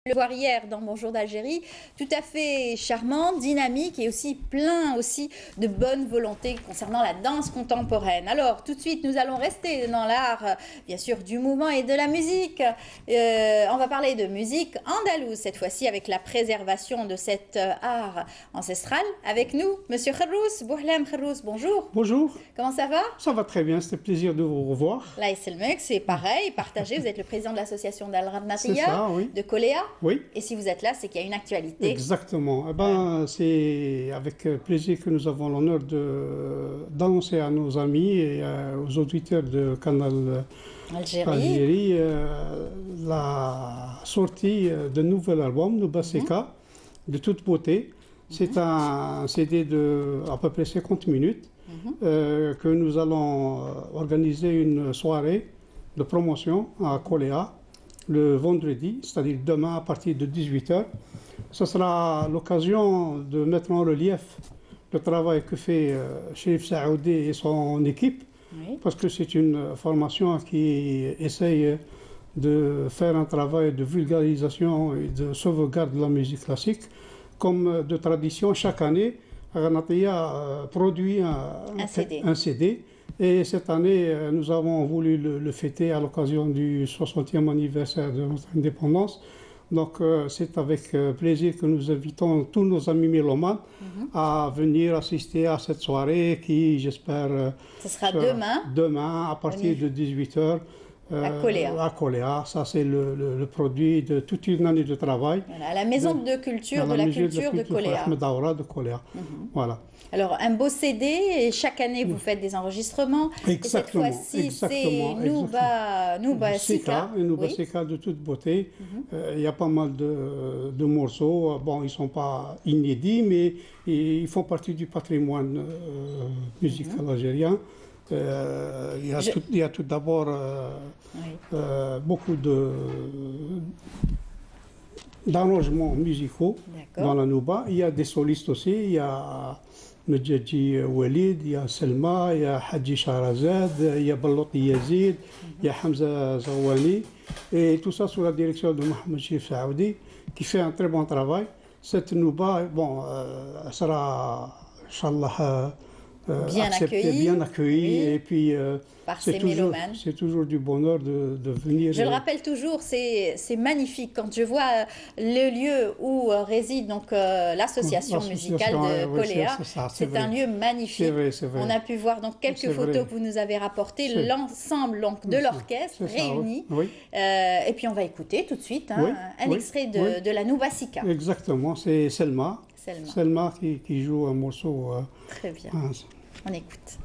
Le voir hier dans Bonjour d'Algérie, tout à fait charmant, dynamique et aussi plein de bonne volonté concernant la danse contemporaine. Alors tout de suite nous allons rester dans l'art bien sûr du mouvement et de la musique. On va parler de musique andalouse cette fois-ci avec la préservation de cet art ancestral. Avec nous Monsieur Kharous, Bouhlem Kharous, bonjour. Bonjour. Comment ça va? Ça va très bien, c'était plaisir de vous revoir. Là c'est pareil, partagé, vous êtes le président de l'association d'Al-Radnatiya, C'est ça, oui. de Koléa. Oui. Et si vous êtes là, c'est qu'il y a une actualité. Exactement. Eh ben, c'est avec plaisir que nous avons l'honneur d'annoncer à nos amis et aux auditeurs de Canal Algérie la sortie d'un nouvel album, Nubaseka, de toute beauté. C'est un CD de à peu près 50 minutes que nous allons organiser une soirée de promotion à Koléa le vendredi, c'est-à-dire demain à partir de 18 h. Ce sera l'occasion de mettre en relief le travail que fait Cherif Saoudi et son équipe, parce que c'est une formation qui essaye de faire un travail de vulgarisation et de sauvegarde de la musique classique. Comme de tradition, chaque année, Radnatiya produit un CD. Et cette année, nous avons voulu le fêter à l'occasion du 60e anniversaire de notre indépendance. Donc, c'est avec plaisir que nous invitons tous nos amis mélomanes à venir assister à cette soirée qui, j'espère, ce sera demain à partir de 18 h. À Koléa. Ça, c'est le produit de toute une année de travail. Voilà, à la maison de culture de la culture de Koléa. Voilà. Alors, un beau CD, et chaque année, vous faites des enregistrements. Exactement. Et cette fois-ci, c'est Nubaseka. Nubaseka de toute beauté. Il y a pas mal de morceaux. Bon, ils ne sont pas inédits, mais ils font partie du patrimoine musical algérien. Il y a tout d'abord beaucoup d'arrangements musicaux dans la Nouba. Il y a des solistes aussi. Il y a Medjadji Walid, il y a Selma, il y a Hadji Shahrazad, il y a Baloti Yazid, il y a Hamza Zawani. Et tout ça sous la direction de Mohamed Cherif Saoudi, qui fait un très bon travail. Cette Nouba, bon, sera, Inch'Allah, bien accueilli, et puis c'est toujours du bonheur de venir. Je le rappelle toujours, c'est magnifique quand je vois le lieu où réside donc l'association musicale de Koléa. C'est un lieu magnifique. C'est vrai. On a pu voir donc quelques photos que vous nous avez rapportées, l'ensemble de l'orchestre réuni. Et puis on va écouter tout de suite un extrait de la Nubaseka. Exactement, c'est Selma. Selma qui joue un morceau. Très bien. On écoute.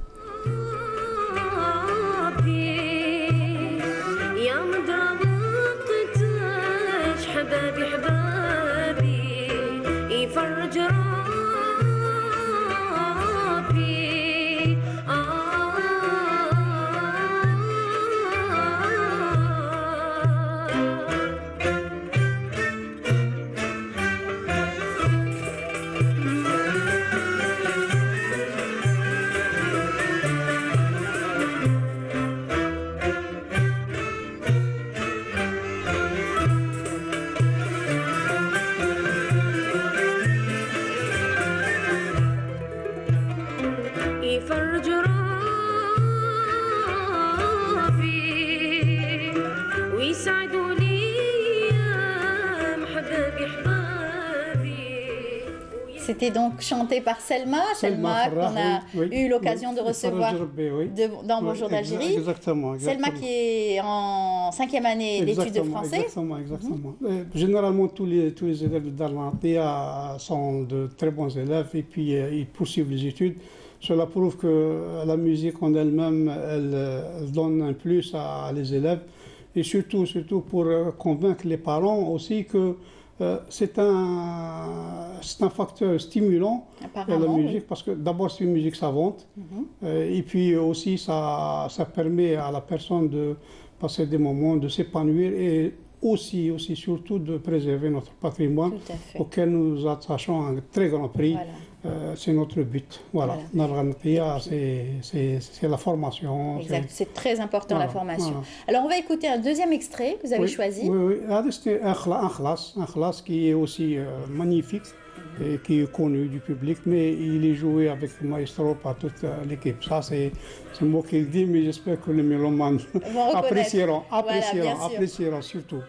C'était donc chanté par Selma qu'on a eu l'occasion de recevoir dans Bonjour d'Algérie. Exactement. Selma qui est en 5e année d'études de français. Exactement. Généralement, tous les élèves de Radnatiya sont de très bons élèves et puis ils poursuivent les études. Cela prouve que la musique en elle-même, elle donne un plus à les élèves et surtout pour convaincre les parents aussi que c'est un facteur stimulant la musique parce que d'abord c'est une musique savante et puis aussi ça permet à la personne de passer des moments, de s'épanouir et aussi surtout de préserver notre patrimoine auquel nous attachons un très grand prix. c'est notre but. Voilà. C'est la formation. Exact. C'est très important, voilà, la formation. Voilà. Alors, on va écouter un deuxième extrait que vous avez choisi. Oui. C'est un khlas qui est aussi magnifique et qui est connu du public, mais il est joué avec le maestro par toute l'équipe. Ça, c'est moi qui le dis, mais j'espère que les mélomanes apprécieront surtout.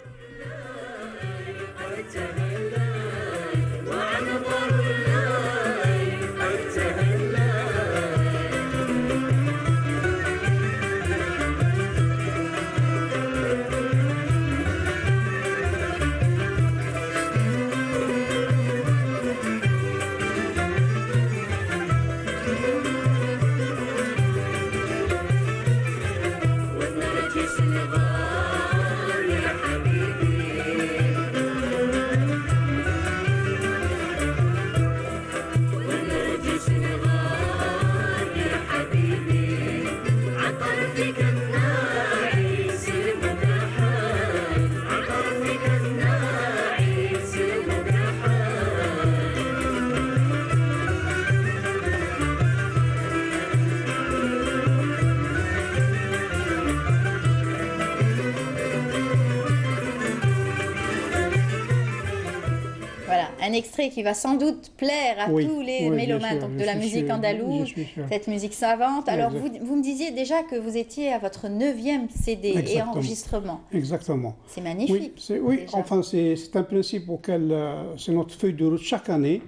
Un extrait qui va sans doute plaire à tous les mélomanes de la musique andalouse, cette musique savante. Alors, vous me disiez déjà que vous étiez à votre 9e CD et enregistrement. Exactement. C'est magnifique. Oui, enfin, c'est un principe auquel c'est notre feuille de route chaque année.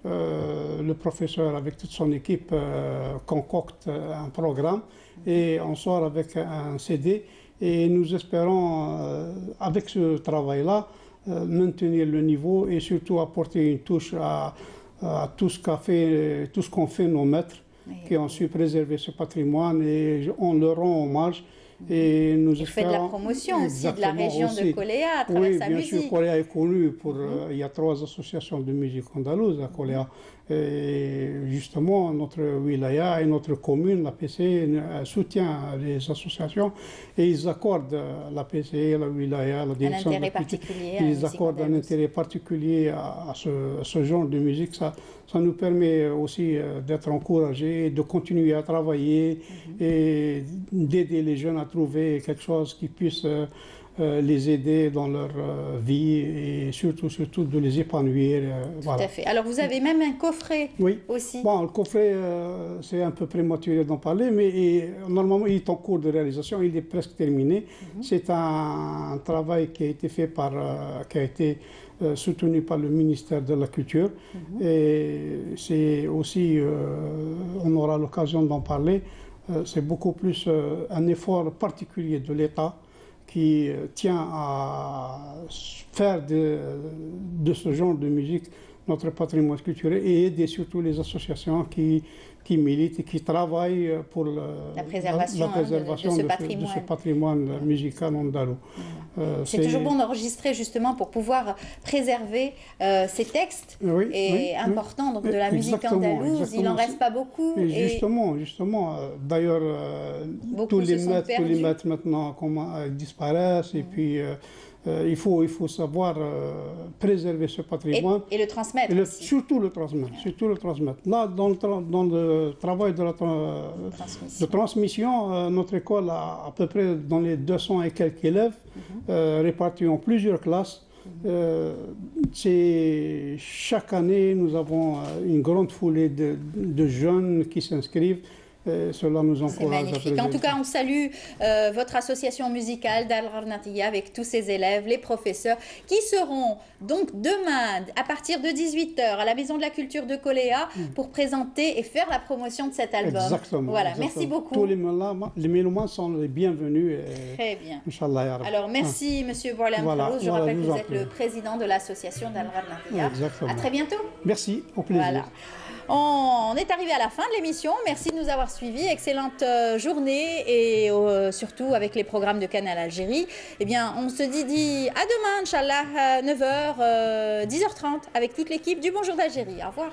Le professeur, avec toute son équipe, concocte un programme et on sort avec un CD. Et nous espérons, avec ce travail-là, maintenir le niveau et surtout apporter une touche à tout ce qu'ont fait nos maîtres, qui ont su préserver ce patrimoine, et on leur rend hommage. Et nous fait de la promotion aussi de la région de Koléa à travers sa musique. Oui, bien sûr, Koléa est connu pour... il y a 3 associations de musique andalouse à Koléa. Et justement, notre wilaya et notre commune, la PCE, soutient les associations et ils accordent la PCE, la wilaya, la direction de la culture, ils accordent un intérêt particulier à ce genre de musique. Ça nous permet aussi d'être encouragés, de continuer à travailler et d'aider les jeunes à trouver quelque chose qui puisse les aider dans leur vie et surtout de les épanouir. Tout à fait. Alors vous avez même un coffret aussi. Bon, le coffret, c'est un peu prématuré d'en parler, mais normalement il est en cours de réalisation, il est presque terminé. C'est un travail qui a été fait qui a été soutenu par le ministère de la Culture. Et c'est aussi, on aura l'occasion d'en parler, c'est beaucoup plus un effort particulier de l'État qui tient à faire de ce genre de musique notre patrimoine culturel et aider surtout les associations qui militent et qui travaillent pour la préservation de ce patrimoine musical andalou. C'est toujours bon d'enregistrer justement pour pouvoir préserver ces textes importants donc, de la musique andalouse. Il n'en reste pas beaucoup. Et justement, d'ailleurs, tous les maîtres maintenant disparaissent et puis il faut savoir préserver ce patrimoine. Et le transmettre aussi. Surtout le transmettre. Là, dans le travail de transmission, notre école a à peu près dans les 200 et quelques élèves répartis en plusieurs classes. Chaque année, nous avons une grande foulée de jeunes qui s'inscrivent. Cela nous encourage. C'est magnifique. En tout cas, on salue votre association musicale d'Al-Gharnatiya avec tous ses élèves, les professeurs, qui seront donc demain à partir de 18 h à la Maison de la Culture de Koléa pour présenter et faire la promotion de cet album. Exactement. Voilà, merci beaucoup. Tous les mélomanes sont les bienvenus. Très bien. Inch'Allah. Alors, merci, Monsieur Bourlam Farouz. Je rappelle que vous êtes le président de l'association d'Al-Gharnatiya. Exactement. À très bientôt. Merci, au plaisir. Voilà. On est arrivé à la fin de l'émission. Merci de nous avoir suivis. Excellente journée et surtout avec les programmes de Canal Algérie. Eh bien, on se dit à demain, Inch'Allah, 9 h, 10 h 30 avec toute l'équipe du Bonjour d'Algérie. Au revoir.